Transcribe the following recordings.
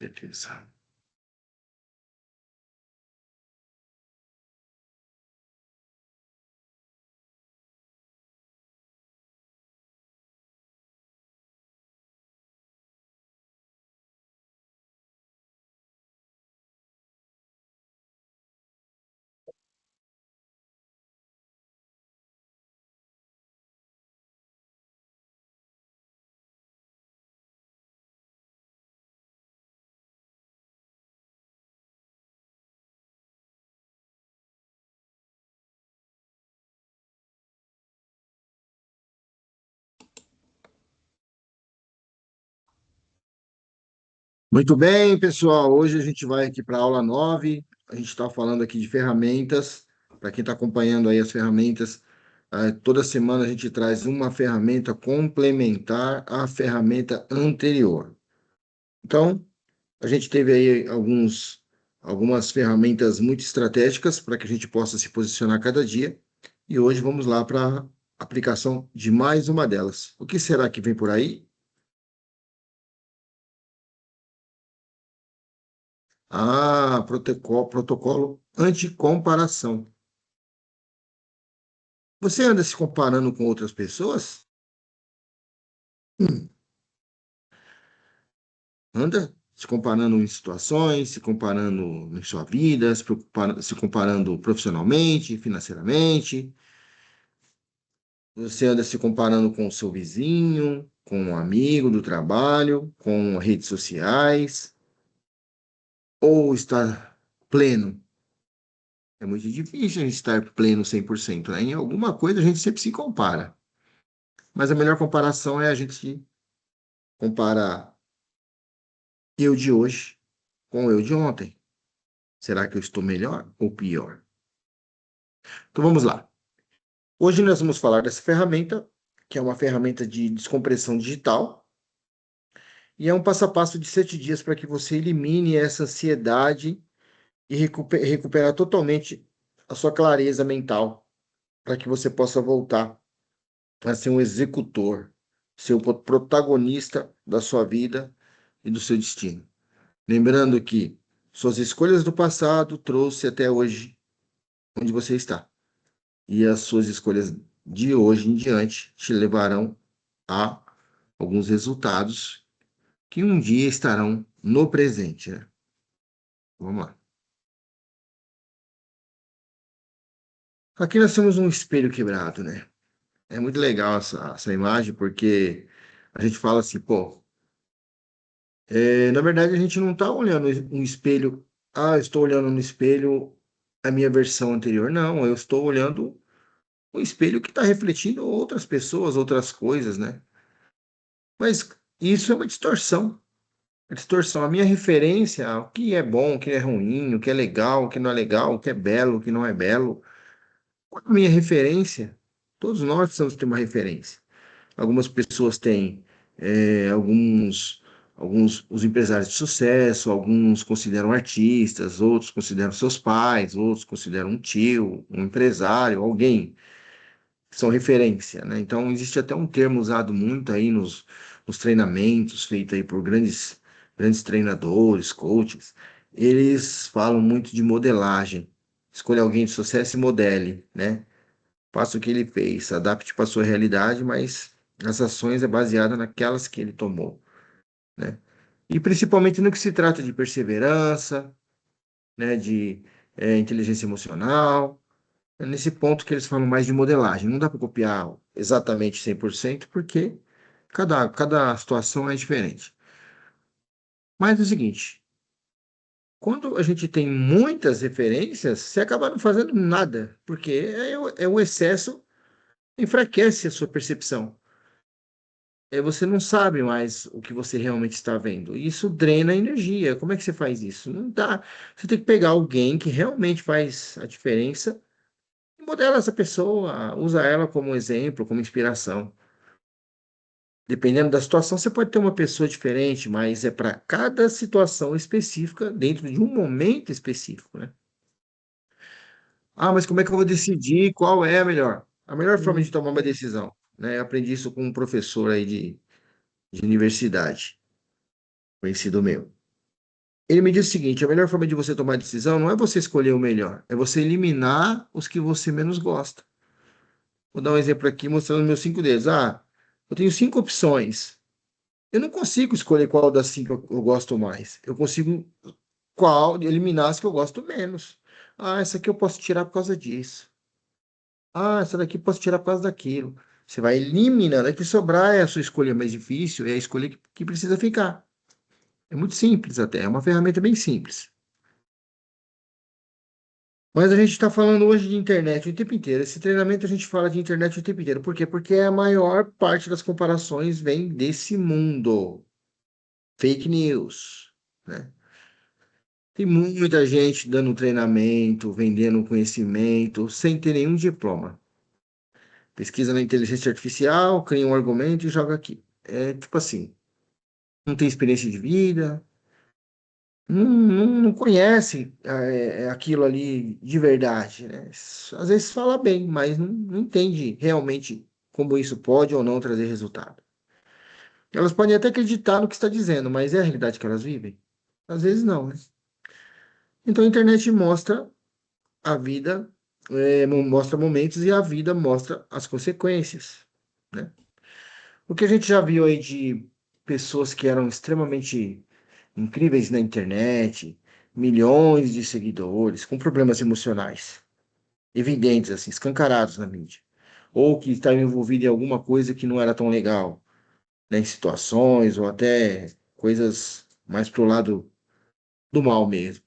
Beleza. Muito bem, pessoal. Hoje a gente vai aqui para a aula 9. A gente está falando aqui de ferramentas. Para quem está acompanhando aí as ferramentas, toda semana a gente traz uma ferramenta complementar à ferramenta anterior. Então, a gente teve aí algumas ferramentas muito estratégicas para que a gente possa se posicionar cada dia. E hoje vamos lá para a aplicação de mais uma delas. O que será que vem por aí? Ah, protocolo anticomparação. Você anda se comparando com outras pessoas? Hum. Anda se comparando em situações, se comparando em sua vida, se comparando profissionalmente, financeiramente. Você anda se comparando com o seu vizinho, com um amigo do trabalho, com redes sociais, ou está pleno? É muito difícil a gente estar pleno 100%, né? Em alguma coisa a gente sempre se compara. Mas a melhor comparação é a gente comparar eu de hoje com eu de ontem. Será que eu estou melhor ou pior? Então vamos lá. Hoje nós vamos falar dessa ferramenta, que é uma ferramenta de descompressão digital, e é um passo a passo de 7 dias para que você elimine essa ansiedade e recuperar totalmente a sua clareza mental, para que você possa voltar a ser um executor, ser o protagonista da sua vida e do seu destino. Lembrando que suas escolhas do passado trouxe até hoje onde você está. E as suas escolhas de hoje em diante te levarão a alguns resultados que um dia estarão no presente, né? Vamos lá. Aqui nós temos um espelho quebrado, né? É muito legal essa imagem, porque a gente fala assim, pô, na verdade a gente não está olhando um espelho, eu estou olhando no espelho a minha versão anterior. Não, eu estou olhando um espelho que está refletindo outras pessoas, outras coisas, né? Mas isso é uma distorção. A distorção. A minha referência, o que é bom, o que é ruim, o que é legal, o que não é legal, o que é belo, o que não é belo. Qual é a minha referência? Todos nós precisamos ter uma referência. Algumas pessoas têm, alguns os empresários de sucesso, alguns consideram artistas, outros consideram seus pais, outros consideram um tio, um empresário, alguém que são referência, né? Então, existe até um termo usado muito aí nos treinamentos feitos aí por grandes treinadores, coaches. Eles falam muito de modelagem. Escolha alguém de sucesso e modele, né? Faça o que ele fez, adapte para a sua realidade, mas as ações é baseada naquelas que ele tomou, né? E principalmente no que se trata de perseverança, né? De inteligência emocional, é nesse ponto que eles falam mais de modelagem. Não dá para copiar exatamente 100%, porque cada situação é diferente. Mas é o seguinte, quando a gente tem muitas referências, você acaba não fazendo nada, porque o excesso enfraquece a sua percepção. Você não sabe mais o que você realmente está vendo. Isso drena energia. Como é que você faz isso? Não dá. Você tem que pegar alguém que realmente faz a diferença e modela essa pessoa, usa ela como exemplo, como inspiração. Dependendo da situação, você pode ter uma pessoa diferente, mas é para cada situação específica, dentro de um momento específico, né? Mas como é que eu vou decidir qual é a melhor? A melhor forma de tomar uma decisão, né? Eu aprendi isso com um professor aí de universidade, conhecido meu. Ele me disse o seguinte: a melhor forma de você tomar decisão não é você escolher o melhor, é você eliminar os que você menos gosta. Vou dar um exemplo aqui mostrando meus 5 dedos. Ah, eu tenho 5 opções. Eu não consigo escolher qual das 5 eu gosto mais. Eu consigo eliminar as que eu gosto menos. Ah, essa aqui eu posso tirar por causa disso. Ah, essa daqui eu posso tirar por causa daquilo. Você vai eliminando. A que sobrar é a sua escolha mais difícil, é a escolha que precisa ficar. É muito simples até, é uma ferramenta bem simples. Mas a gente está falando hoje de internet o tempo inteiro. Esse treinamento a gente fala de internet o tempo inteiro. Por quê? Porque a maior parte das comparações vem desse mundo. Fake news, né? Tem muita gente dando treinamento, vendendo conhecimento, sem ter nenhum diploma. Pesquisa na inteligência artificial, cria um argumento e joga aqui. É tipo assim, não tem experiência de vida, não conhece aquilo ali de verdade, né? Às vezes fala bem, mas não entende realmente como isso pode ou não trazer resultado. Elas podem até acreditar no que está dizendo, mas é a realidade que elas vivem? Às vezes não, né? Então a internet mostra a vida, mostra momentos e a vida mostra as consequências, né? O que a gente já viu aí de pessoas que eram extremamente incríveis na internet, milhões de seguidores, com problemas emocionais, evidentes, assim, escancarados na mídia, ou que estavam envolvidos em alguma coisa que não era tão legal, né, em situações, ou até coisas mais pro lado do mal mesmo,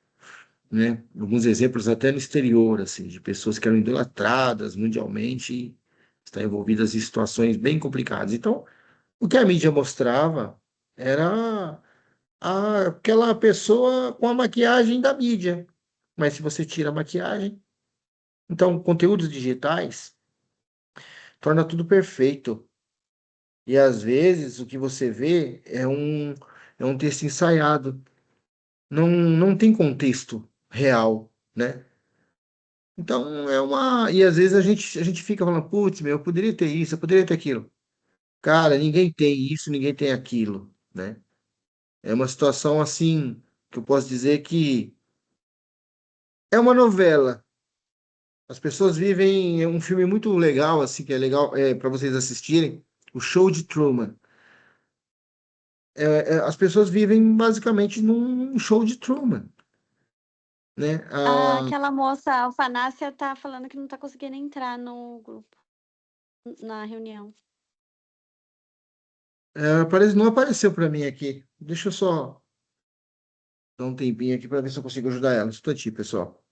né? Alguns exemplos até no exterior, assim, de pessoas que eram idolatradas mundialmente e estão envolvidas em situações bem complicadas. Então, o que a mídia mostrava era aquela pessoa com a maquiagem da mídia. Mas se você tira a maquiagem, então conteúdos digitais torna tudo perfeito. E às vezes o que você vê é um texto ensaiado. Não tem contexto real, né? Então é uma. E às vezes a gente fica falando, putz, meu, eu poderia ter isso, eu poderia ter aquilo. Cara, ninguém tem isso, ninguém tem aquilo, né? É uma situação assim que eu posso dizer que é uma novela. As pessoas vivem um filme muito legal, assim, que é legal para vocês assistirem, o Show de Truman. As pessoas vivem basicamente num show de Truman, né? Aquela moça, a Alfanácia, tá falando que não tá conseguindo entrar no grupo, na reunião. Não apareceu para mim aqui. Deixa eu só dar um tempinho aqui para ver se eu consigo ajudar ela. Estou aqui, pessoal.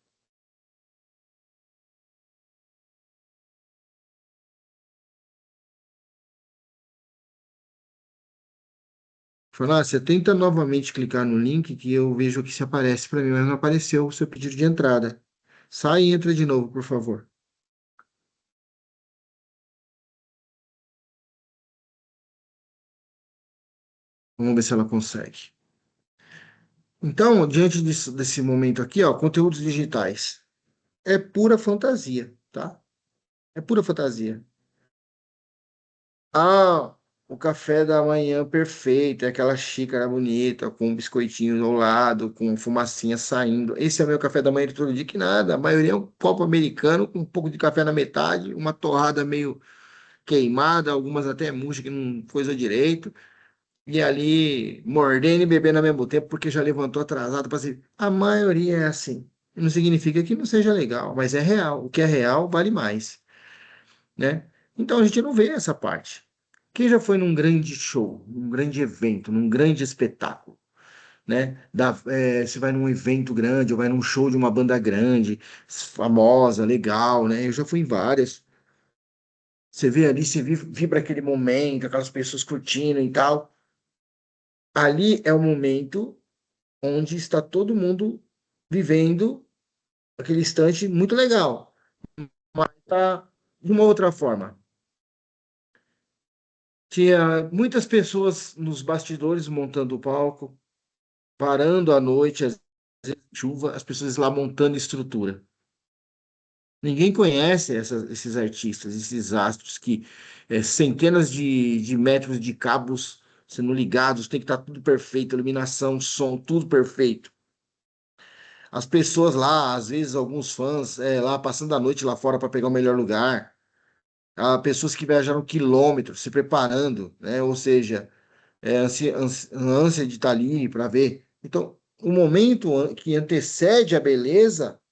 Você tenta novamente clicar no link que eu vejo aqui se aparece para mim, mas não apareceu o seu pedido de entrada. Sai e entra de novo, por favor. Vamos ver se ela consegue. Então, diante desse momento aqui, ó, conteúdos digitais. É pura fantasia, tá? É pura fantasia. Ah, o café da manhã perfeito, é aquela xícara bonita, com um biscoitinho ao lado, com fumacinha saindo. Esse é o meu café da manhã de todo dia, que nada. A maioria é um copo americano com um pouco de café na metade, uma torrada meio queimada, algumas até murcha que não coisa direito. E ali mordendo e bebendo ao mesmo tempo, porque já levantou atrasado para ser. A maioria é assim. Não significa que não seja legal, mas é real. O que é real vale mais, né? Então a gente não vê essa parte. Quem já foi num grande show, num grande evento, num grande espetáculo, né? Você vai num evento grande, ou vai num show de uma banda grande, famosa, legal, né? Eu já fui em várias. Você vê ali, você vibra aquele momento, aquelas pessoas curtindo e tal. Ali é o momento onde está todo mundo vivendo aquele instante muito legal, mas tá de uma outra forma. Tinha muitas pessoas nos bastidores montando o palco, parando à noite, às vezes chuva, as pessoas lá montando estrutura. Ninguém conhece esses artistas, esses astros que centenas de metros de cabos sendo ligados, tem que estar tudo perfeito, iluminação, som, tudo perfeito. as pessoas lá, às vezes alguns fãs lá passando a noite lá fora para pegar o melhor lugar, pessoas que viajaram quilômetros se preparando, né? Ou seja, ânsia de estar ali para ver. Então, o momento que antecede a beleza.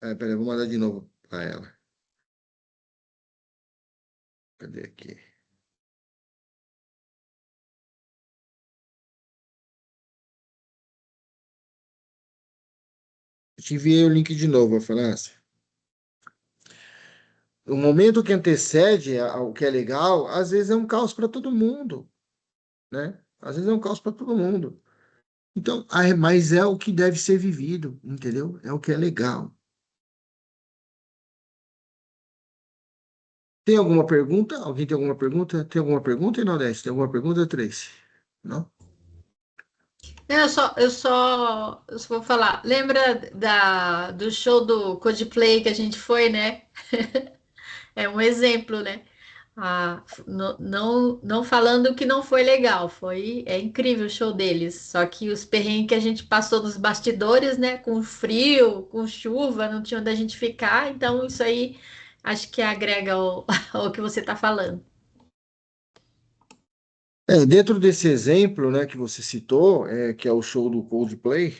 Peraí, vou mandar de novo para ela. Cadê aqui? Eu te enviei o link de novo, Afanásio. O momento que antecede ao que é legal, às vezes é um caos para todo mundo, né? Às vezes é um caos para todo mundo. Então, mas é o que deve ser vivido, entendeu? É o que é legal. Tem alguma pergunta? Alguém tem alguma pergunta? Tem alguma pergunta, Inaldeste? Tem alguma pergunta, Tracy? Não? Não, eu só vou falar. Lembra do show do Coldplay que a gente foi, né? É um exemplo, né? Não falando que não foi legal, é incrível o show deles. Só que os perrengues que a gente passou nos bastidores, né? Com frio, com chuva, não tinha onde a gente ficar. Então, isso aí acho que agrega ao que você está falando. Dentro desse exemplo, né, que você citou, que é o show do Coldplay,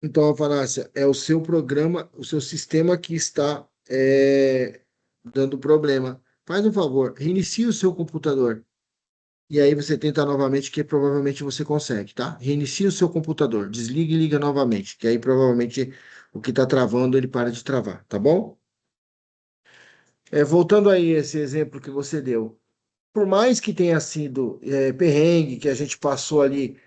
então, Afanácia, é o seu programa, o seu sistema que está dando problema. Faz um favor, reinicie o seu computador. E aí você tenta novamente, que provavelmente você consegue, tá? Reinicie o seu computador, desliga e liga novamente, que aí provavelmente o que está travando, ele para de travar, tá bom? Voltando aí esse exemplo que você deu, por mais que tenha sido perrengue, que a gente passou ali,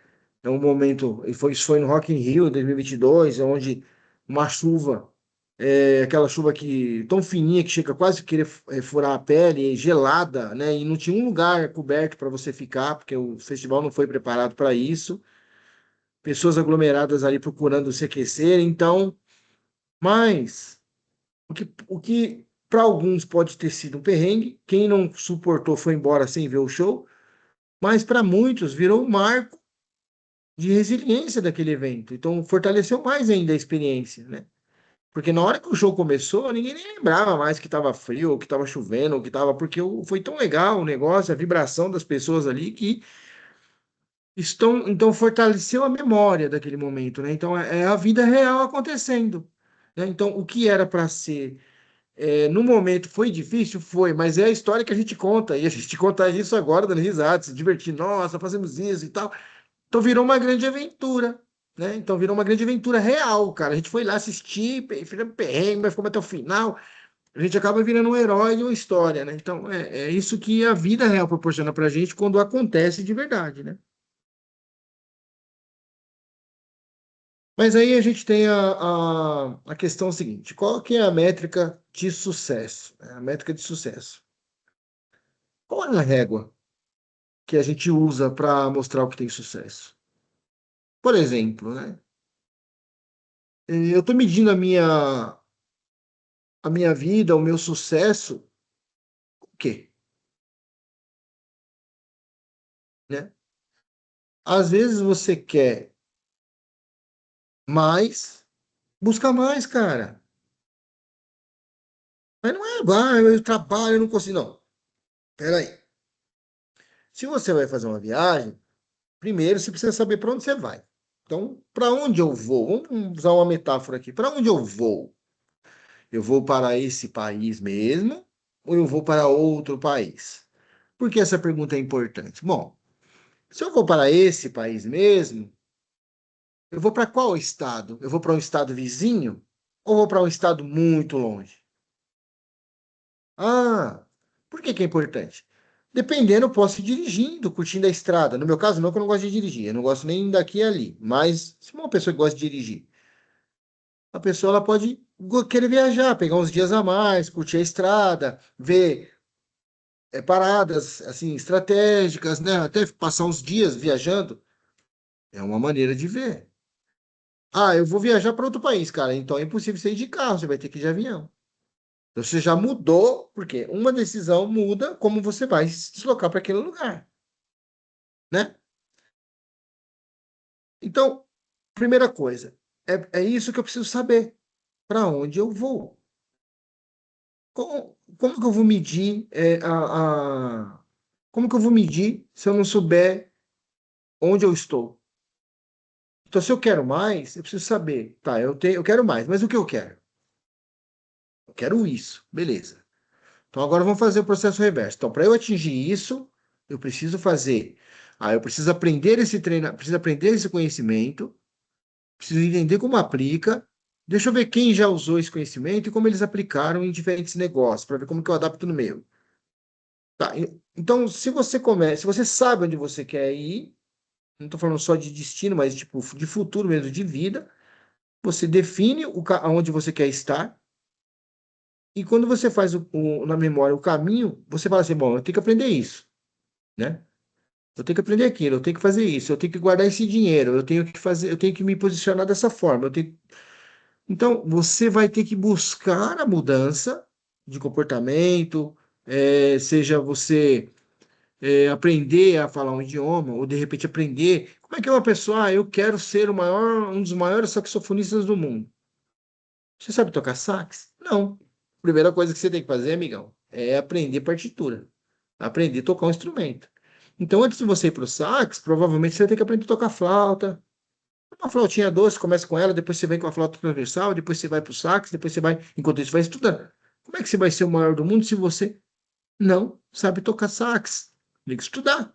é um momento, isso foi no Rock in Rio 2022, onde uma chuva, aquela chuva que tão fininha que chega quase a querer furar a pele, gelada, né? E não tinha um lugar coberto para você ficar, porque o festival não foi preparado para isso. Pessoas aglomeradas ali procurando se aquecer, então, mas o que para alguns pode ter sido um perrengue, quem não suportou foi embora sem ver o show, mas para muitos virou um marco de resiliência daquele evento. Então, fortaleceu mais ainda a experiência, né? Porque na hora que o show começou, ninguém nem lembrava mais que estava frio, ou que estava chovendo, ou que estava. Porque foi tão legal o negócio, a vibração das pessoas ali, que então fortaleceu a memória daquele momento, né? Então, é a vida real acontecendo, né? Então, o que era para ser. No momento foi difícil, foi, mas é a história que a gente conta, e a gente conta isso agora, dando risada, se divertindo, nossa, fazemos isso e tal. Então virou uma grande aventura, né? Então virou uma grande aventura real, cara. A gente foi lá assistir, fizemos perrengue, mas ficamos até o final. A gente acaba virando um herói de uma história, né? Então é isso que a vida real proporciona pra gente quando acontece de verdade, né? Mas aí a gente tem a questão seguinte: qual que é a métrica de sucesso? A métrica de sucesso. Qual é a régua que a gente usa para mostrar o que tem sucesso? Por exemplo, né? Eu estou medindo a minha vida, o meu sucesso, o quê? Né? Às vezes você quer mais, busca mais, cara. Mas não eu trabalho, eu não consigo. Não, peraí. Se você vai fazer uma viagem, primeiro você precisa saber para onde você vai. Então, para onde eu vou? Vamos usar uma metáfora aqui. Para onde eu vou? Eu vou para esse país mesmo ou eu vou para outro país? Por que essa pergunta é importante? Bom, se eu vou para esse país mesmo, eu vou para qual estado? Eu vou para um estado vizinho ou vou para um estado muito longe? Ah, por que que é importante? Dependendo, eu posso ir dirigindo, curtindo a estrada. No meu caso, não, que eu não gosto de dirigir. Eu não gosto nem daqui e ali. Mas, se uma pessoa que gosta de dirigir, a pessoa ela pode querer viajar, pegar uns dias a mais, curtir a estrada, ver paradas assim estratégicas, né? Até passar uns dias viajando. É uma maneira de ver. Ah, eu vou viajar para outro país, cara. Então é impossível você ir de carro, você vai ter que ir de avião. Então você já mudou, porque uma decisão muda como você vai se deslocar para aquele lugar. né? Então, primeira coisa, é isso que eu preciso saber. Para onde eu vou? Como que eu vou medir como que eu vou medir se eu não souber onde eu estou? Então, se eu quero mais, eu preciso saber, tá, eu quero mais, mas o que eu quero? Eu quero isso, beleza. Então, agora vamos fazer o processo reverso. Então, para eu atingir isso, eu preciso fazer. Eu preciso aprender esse preciso aprender esse conhecimento, preciso entender como aplica. Deixa eu ver quem já usou esse conhecimento e como eles aplicaram em diferentes negócios, para ver como que eu adapto no meu. Tá, então, se você começa, se você sabe onde você quer ir, não estou falando só de destino, mas tipo de futuro mesmo, de vida, você define aonde você quer estar, e quando você faz na memória o caminho, você fala assim, bom, eu tenho que aprender isso, né? Eu tenho que aprender aquilo, eu tenho que fazer isso, eu tenho que guardar esse dinheiro, eu tenho que fazer, eu tenho que me posicionar dessa forma, Então, você vai ter que buscar a mudança de comportamento, seja você aprender a falar um idioma, ou de repente aprender. Como é que é uma pessoa, eu quero ser um dos maiores saxofonistas do mundo. Você sabe tocar sax? Não. Primeira coisa que você tem que fazer, amigão, é aprender partitura, aprender a tocar um instrumento. Então, antes de você ir para o sax, provavelmente você vai ter que aprender a tocar flauta. Uma flautinha doce, começa com ela, depois você vem com a flauta transversal, depois você vai para o sax, depois você vai, enquanto isso, vai estudando. Como é que você vai ser o maior do mundo se você não sabe tocar sax? Tem que estudar.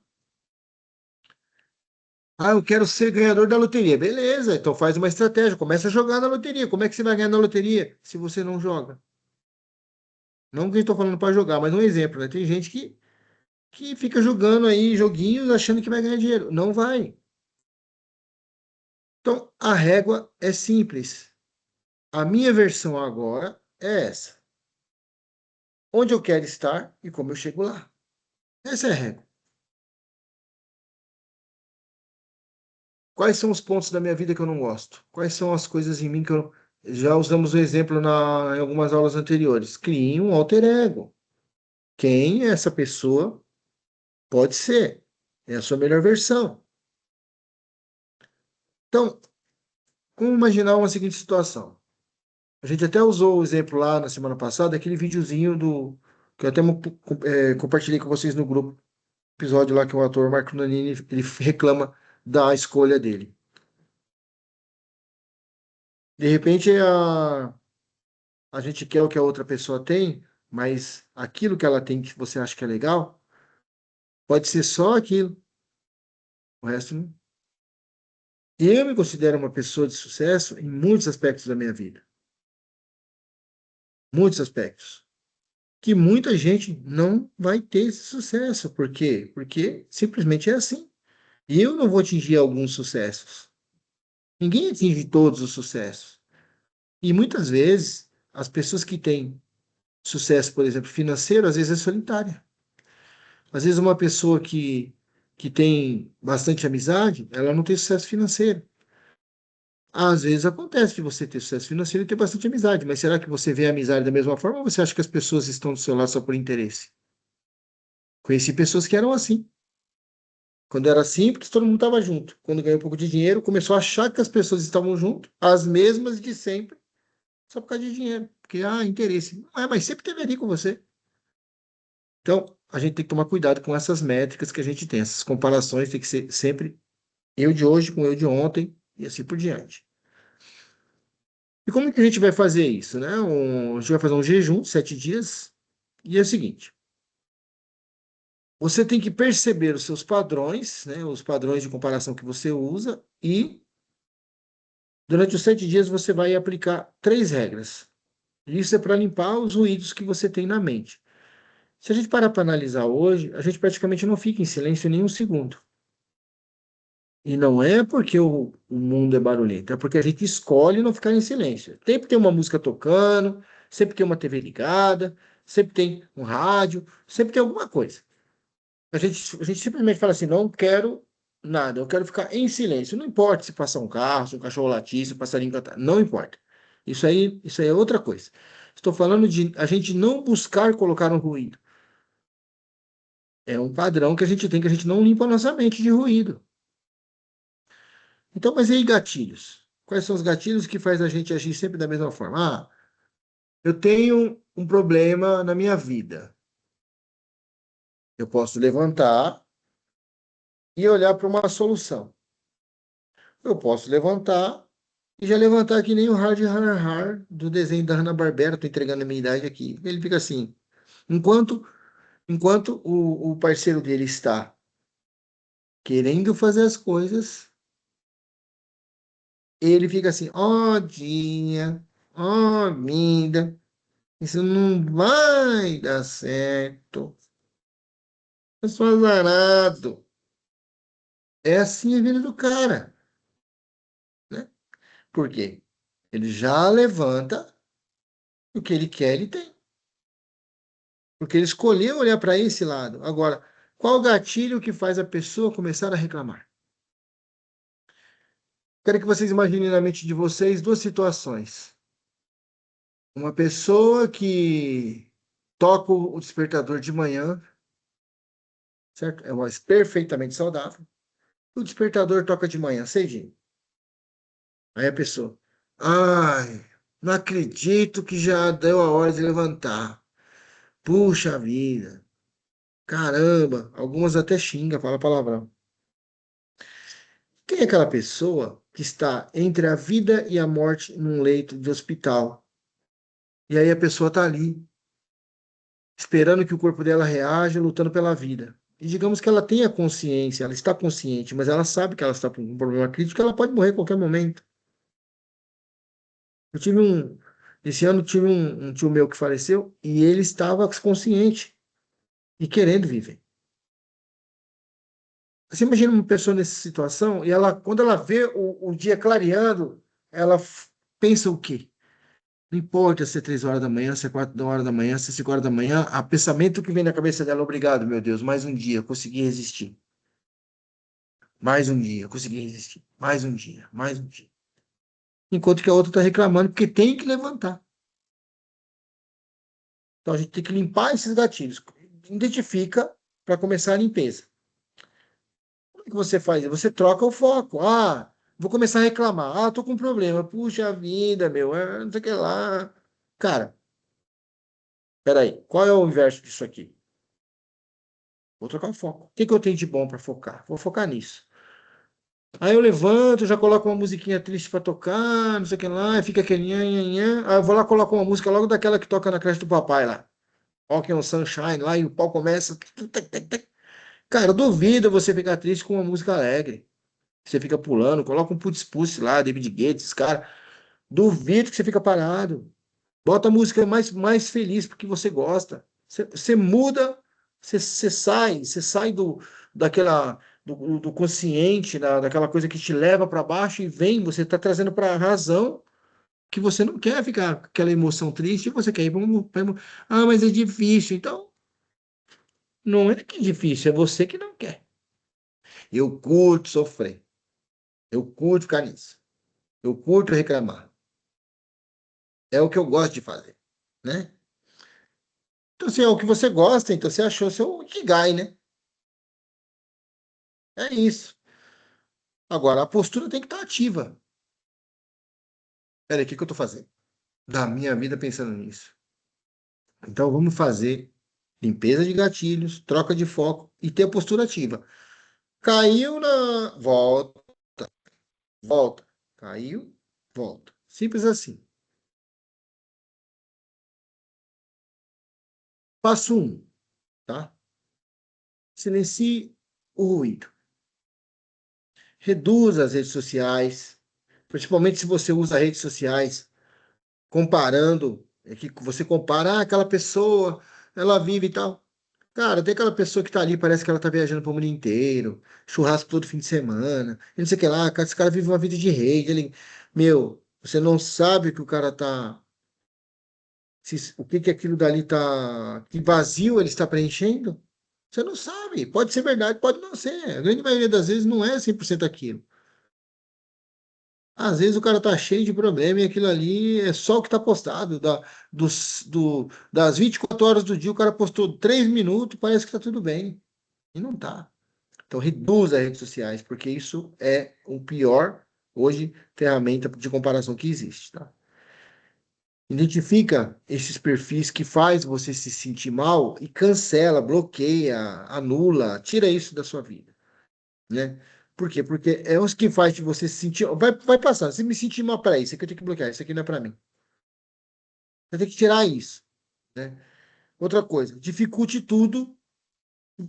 Eu quero ser ganhador da loteria. Beleza, então faz uma estratégia, começa a jogar na loteria. Como é que você vai ganhar na loteria se você não joga? Não que eu estou falando para jogar, mas um exemplo, né? Tem gente que fica jogando aí joguinhos achando que vai ganhar dinheiro. Não vai. Então, a régua é simples. A minha versão agora é essa. Onde eu quero estar e como eu chego lá. Essa é a régua. Quais são os pontos da minha vida que eu não gosto? Quais são as coisas em mim que eu. Já usamos o exemplo em algumas aulas anteriores. Crie um alter ego. Quem essa pessoa pode ser? É a sua melhor versão. Então, vamos imaginar uma seguinte situação. A gente até usou o exemplo lá na semana passada, aquele videozinho que eu até compartilhei com vocês no grupo, episódio lá que o ator Marco Nanini ele reclama da escolha dele. De repente, a gente quer o que a outra pessoa tem, mas aquilo que ela tem que você acha que é legal, pode ser só aquilo. O resto não. Eu me considero uma pessoa de sucesso em muitos aspectos da minha vida. Muitos aspectos. Que muita gente não vai ter esse sucesso. Por quê? Porque simplesmente é assim. E eu não vou atingir alguns sucessos. Ninguém atinge todos os sucessos. E muitas vezes, as pessoas que têm sucesso, por exemplo, financeiro, às vezes é solitária. Às vezes uma pessoa que tem bastante amizade, ela não tem sucesso financeiro. Às vezes acontece de você ter sucesso financeiro e ter bastante amizade, mas será que você vê a amizade da mesma forma ou você acha que as pessoas estão do seu lado só por interesse? Conheci pessoas que eram assim. Quando era simples, todo mundo estava junto. Quando ganhou um pouco de dinheiro, começou a achar que as pessoas estavam junto, as mesmas de sempre, só por causa de dinheiro. Porque, interesse. Não é, mas sempre teve ali com você. Então, a gente tem que tomar cuidado com essas métricas que a gente tem. Essas comparações tem que ser sempre eu de hoje com eu de ontem e assim por diante. E como que a gente vai fazer isso, né? A gente vai fazer um jejum, 7 dias, e é o seguinte: você tem que perceber os seus padrões, né? Os padrões de comparação que você usa, e durante os 7 dias você vai aplicar 3 regras. Isso é para limpar os ruídos que você tem na mente. Se a gente parar para analisar hoje, a gente praticamente não fica em silêncio nem um segundo. E não é porque o mundo é barulhento, é porque a gente escolhe não ficar em silêncio. Sempre tem uma música tocando, sempre tem uma TV ligada, sempre tem um rádio, sempre tem alguma coisa. A gente simplesmente fala assim: não quero nada, eu quero ficar em silêncio. Não importa se passar um carro, se um cachorro latir, se o passarinho cantar, não importa. Isso aí é outra coisa. Estou falando de a gente não buscar colocar um ruído. É um padrão que a gente tem, que a gente não limpa a nossa mente de ruído. Então, mas e aí gatilhos? Quais são os gatilhos que faz a gente agir sempre da mesma forma? Ah, eu tenho um problema na minha vida. Eu posso levantar e olhar para uma solução. Eu posso levantar e já levantar que nem o Hard Har Har do desenho da Hanna-Barbera. Estou entregando a minha idade aqui. Ele fica assim. Enquanto, enquanto o parceiro dele está querendo fazer as coisas, ele fica assim, ó dia, ó vida, isso não vai dar certo. Eu sou azarado. É assim a vida do cara, né? Por quê? Ele já levanta o que ele quer, ele tem. Porque ele escolheu olhar para esse lado. Agora, qual o gatilho que faz a pessoa começar a reclamar? Quero que vocês imaginem na mente de vocês duas situações. Uma pessoa que toca o despertador de manhã, certo? É uma perfeitamente saudável. O despertador toca de manhã, cedinho. Aí a pessoa, ai, não acredito que já deu a hora de levantar. Puxa vida, caramba. Algumas até xinga, fala palavrão. Quem é aquela pessoa que está entre a vida e a morte num leito de hospital? E aí a pessoa está ali, esperando que o corpo dela reaja, lutando pela vida. E digamos que ela tenha consciência, ela está consciente, mas ela sabe que ela está com um problema crítico, ela pode morrer a qualquer momento. Eu tive um, esse ano tive um tio meu que faleceu e ele estava consciente e querendo viver. Você imagina uma pessoa nessa situação e ela, quando ela vê o dia clareando, ela pensa o quê? Não importa se é 3 horas da manhã, se é 4 horas da manhã, se é 5 horas da manhã, a pensamento que vem na cabeça dela, obrigado, meu Deus, mais um dia, consegui resistir. Mais um dia, consegui resistir. Mais um dia, mais um dia. Enquanto que a outra está reclamando porque tem que levantar. Então a gente tem que limpar esses gatilhos. Identifica para começar a limpeza. Como é que você faz? Você troca o foco. Ah, vou começar a reclamar. Ah, tô com um problema. Puxa vida, meu, não sei o que lá. Cara, peraí, qual é o inverso disso aqui? Vou trocar o foco. O que que eu tenho de bom para focar? Vou focar nisso. Aí eu levanto, já coloco uma musiquinha triste para tocar, não sei o que lá, e fica aquele nhan, nhan, nhan. Aí eu vou lá, coloco uma música logo daquela que toca na creche do papai lá. Walking on Sunshine lá, e o pau começa. Cara, eu duvido você ficar triste com uma música alegre. Você fica pulando, coloca um putz-putz lá, David Guetta, cara. Duvido que você fica parado. Bota a música mais feliz porque você gosta. Você muda, você sai do consciente, daquela coisa que te leva para baixo e vem, você está trazendo para a razão que você não quer ficar com aquela emoção triste, você quer ir Ah, mas é difícil. Então, não é que é difícil, é você que não quer. Eu curto sofrer. Eu curto ficar nisso. Eu curto reclamar. É o que eu gosto de fazer, né? Então, se é o que você gosta, então você achou seu Ikigai, né? É isso. Agora, a postura tem que estar ativa. Peraí, o que que eu estou fazendo? Da minha vida pensando nisso. Então, vamos fazer limpeza de gatilhos, troca de foco e ter a postura ativa. Caiu na. Volta, volta. Caiu, volta. Simples assim. Passo um, tá? Silencie o ruído. Reduza as redes sociais, principalmente se você usa redes sociais comparando, é que você compara, aquela pessoa, ela vive e tal. Cara, tem aquela pessoa que tá ali, parece que ela tá viajando pro mundo inteiro, churrasco todo fim de semana, e não sei o que lá, esse cara vive uma vida de rei, meu, você não sabe o que o cara tá, o que que aquilo dali tá, que vazio ele está preenchendo? Você não sabe, pode ser verdade, pode não ser, a grande maioria das vezes não é 100% aquilo. Às vezes o cara tá cheio de problema e aquilo ali é só o que tá postado. Das 24 horas do dia, o cara postou 3 minutos, parece que tá tudo bem. E não tá. Então, reduza as redes sociais, porque isso é o pior, hoje, ferramenta de comparação que existe, tá? Identifica esses perfis que faz você se sentir mal e cancela, bloqueia, anula, tira isso da sua vida, né? Por quê? Porque é os que faz de você se sentir. Vai passar. Se me sentir mal, peraí, isso aqui eu tenho que bloquear, isso aqui não é para mim. Você tem que tirar isso, né? Outra coisa, dificulte tudo,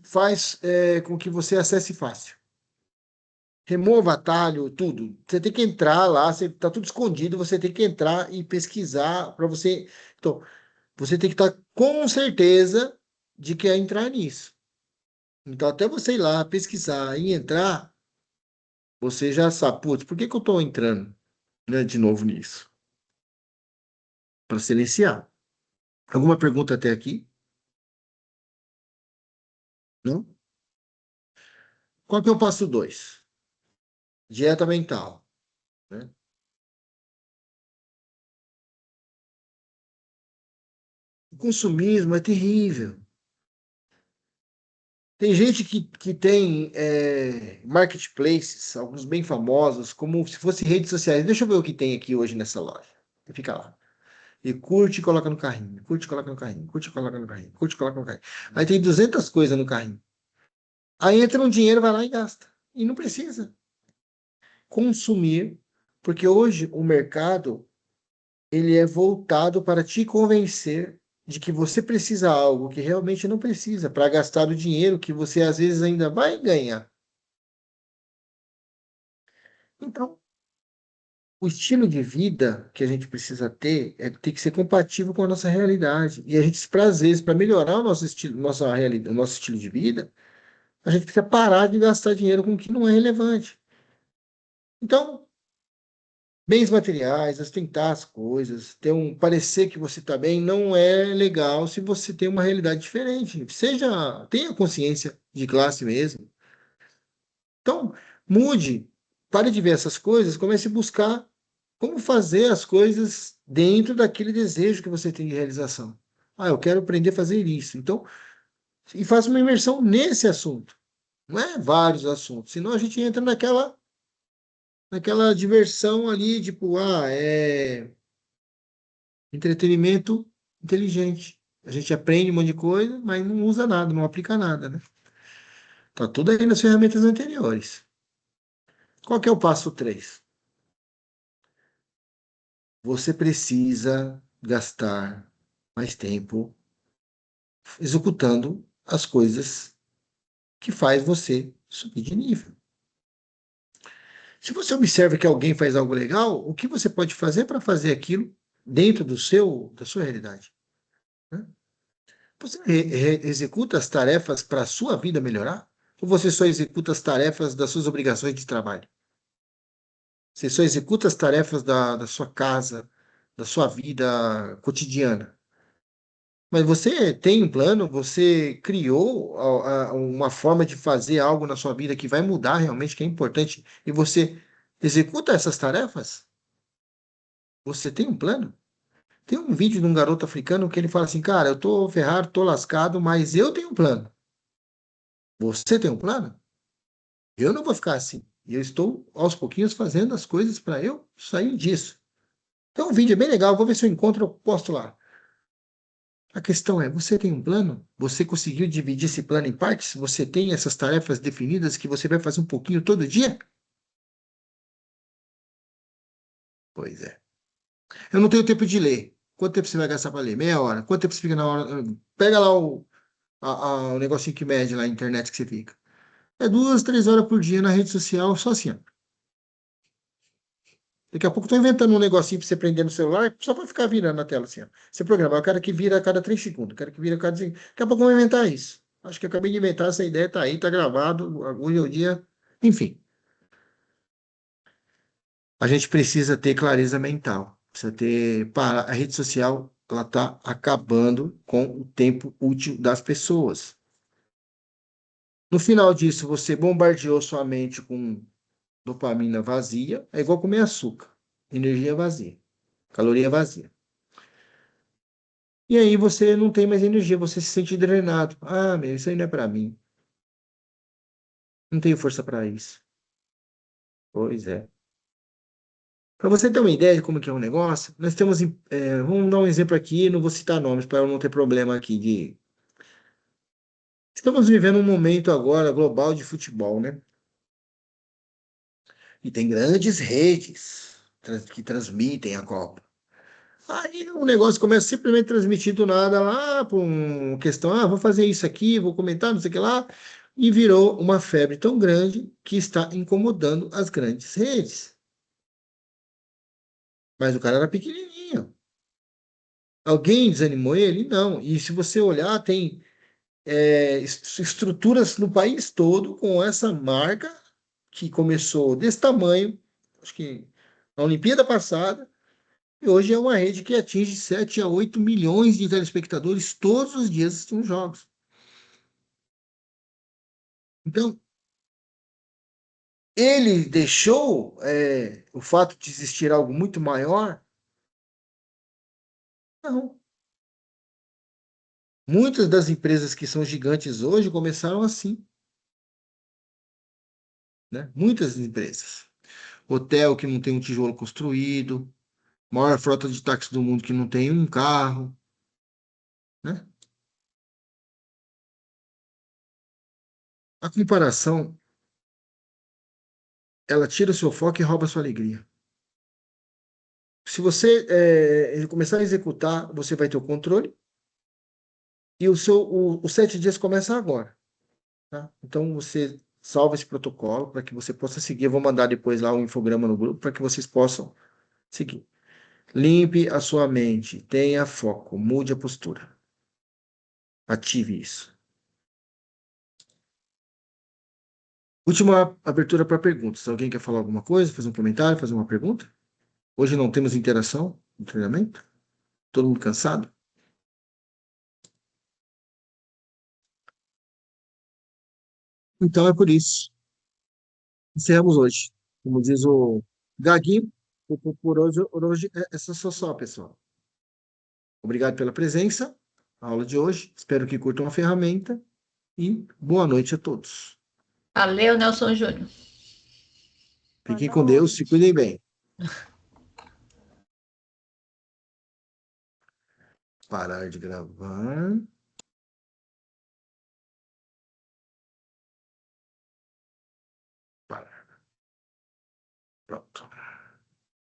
faz com que você acesse fácil. Remova atalho, tudo. Você tem que entrar lá, tá tudo escondido, você tem que entrar e pesquisar para você. Então, você tem que estar com certeza de que é entrar nisso. Então, até você ir lá pesquisar e entrar, você já sabe, putz, por que que eu estou entrando, né, de novo nisso? Para silenciar. Alguma pergunta até aqui? Não? Qual que é o passo 2? Dieta mental, né? O consumismo é terrível. Tem gente que tem marketplaces, alguns bem famosos, como se fossem redes sociais. Deixa eu ver o que tem aqui hoje nessa loja. E fica lá. E curte e coloca no carrinho. Curte e coloca no carrinho. Curte e coloca no carrinho. Curte e coloca no carrinho. Aí tem 200 coisas no carrinho. Aí entra um dinheiro, vai lá e gasta. E não precisa consumir, porque hoje o mercado ele é voltado para te convencer de que você precisa algo que realmente não precisa, para gastar o dinheiro que você às vezes ainda vai ganhar. Então, o estilo de vida que a gente precisa ter tem que ser compatível com a nossa realidade. E a gente, para às vezes, para melhorar o nosso estilo, nossa realidade, o nosso estilo de vida, a gente precisa parar de gastar dinheiro com o que não é relevante. Então, bens materiais, ostentar as coisas, parecer que você está bem, não é legal se você tem uma realidade diferente. Tenha consciência de classe mesmo. Então, mude, pare de ver essas coisas, comece a buscar como fazer as coisas dentro daquele desejo que você tem de realização. Ah, eu quero aprender a fazer isso. Então, e faça uma imersão nesse assunto. Não é vários assuntos, senão a gente entra naquela diversão ali, tipo, entretenimento inteligente. A gente aprende um monte de coisa, mas não usa nada, não aplica nada, né? Tá tudo aí nas ferramentas anteriores. Qual que é o passo 3? Você precisa gastar mais tempo executando as coisas que faz você subir de nível. Se você observa que alguém faz algo legal, o que você pode fazer para fazer aquilo dentro da sua realidade? Né? Você executa as tarefas para a sua vida melhorar? Ou você só executa as tarefas das suas obrigações de trabalho? Você só executa as tarefas da sua casa, da sua vida cotidiana? Mas você tem um plano, você criou uma forma de fazer algo na sua vida que vai mudar realmente, que é importante, e você executa essas tarefas? Você tem um plano? Tem um vídeo de um garoto africano que ele fala assim, cara, eu tô ferrado, tô lascado, mas eu tenho um plano. Você tem um plano? Eu não vou ficar assim. E eu estou, aos pouquinhos, fazendo as coisas para eu sair disso. Então, o vídeo é bem legal, vou ver se eu encontro, eu posto lá. A questão é, você tem um plano? Você conseguiu dividir esse plano em partes? Você tem essas tarefas definidas que você vai fazer um pouquinho todo dia? Pois é. Eu não tenho tempo de ler. Quanto tempo você vai gastar para ler? Meia hora. Quanto tempo você fica na hora? Pega lá o negocinho que mede lá na internet que você fica. É 2, 3 horas por dia na rede social, só assim, ó. Daqui a pouco estou inventando um negocinho para você prender no celular, só para ficar virando na tela assim, ó. Você programa, o cara que vira a cada 3 segundos, o cara que vira a cada 5. Daqui a pouco eu vou inventar isso. Acho que eu acabei de inventar essa ideia, tá aí, tá gravado, hoje é o dia. Enfim, a gente precisa ter clareza mental. Precisa ter. A rede social, ela está acabando com o tempo útil das pessoas. No final disso, você bombardeou sua mente com dopamina vazia, é igual comer açúcar, energia vazia, caloria vazia. E aí você não tem mais energia, você se sente drenado. Ah, meu, isso aí não é para mim. Não tenho força para isso. Pois é. Para você ter uma ideia de como que é o negócio, nós temos, vamos dar um exemplo aqui, não vou citar nomes para eu não ter problema aqui de. Estamos vivendo um momento agora global de futebol, né? E tem grandes redes que transmitem a Copa. Aí o negócio começa simplesmente a transmitir do nada lá, por uma questão, vou fazer isso aqui, vou comentar, não sei o que lá, e virou uma febre tão grande que está incomodando as grandes redes. Mas o cara era pequenininho. Alguém desanimou ele? Não. E se você olhar, tem estruturas no país todo com essa marca que começou desse tamanho, acho que na Olimpíada passada, e hoje é uma rede que atinge 7 a 8 milhões de telespectadores todos os dias assistindo jogos. Então, ele deixou o fato de existir algo muito maior? Não. Muitas das empresas que são gigantes hoje começaram assim, né? Muitas empresas. Hotel que não tem um tijolo construído, maior frota de táxi do mundo que não tem um carro, né? A comparação, ela tira o seu foco e rouba a sua alegria. Se você começar a executar, você vai ter o controle e os 7 dias começam agora, tá? Então você salva esse protocolo para que você possa seguir. Eu vou mandar depois lá um infograma no grupo para que vocês possam seguir. Limpe a sua mente, tenha foco, mude a postura, ative isso. Última abertura para perguntas. Alguém quer falar alguma coisa, fazer um comentário, fazer uma pergunta? Hoje não temos interação no treinamento? Todo mundo cansado? Então é por isso. Encerramos hoje. Como diz o Gaguinho, por hoje é só, pessoal. Obrigado pela presença, na aula de hoje. Espero que curtam a ferramenta e boa noite a todos. Valeu, Nelson Júnior. Boa Fiquem com Deus, se noite. cuidem bem. Parar de gravar. Parar. Pronto.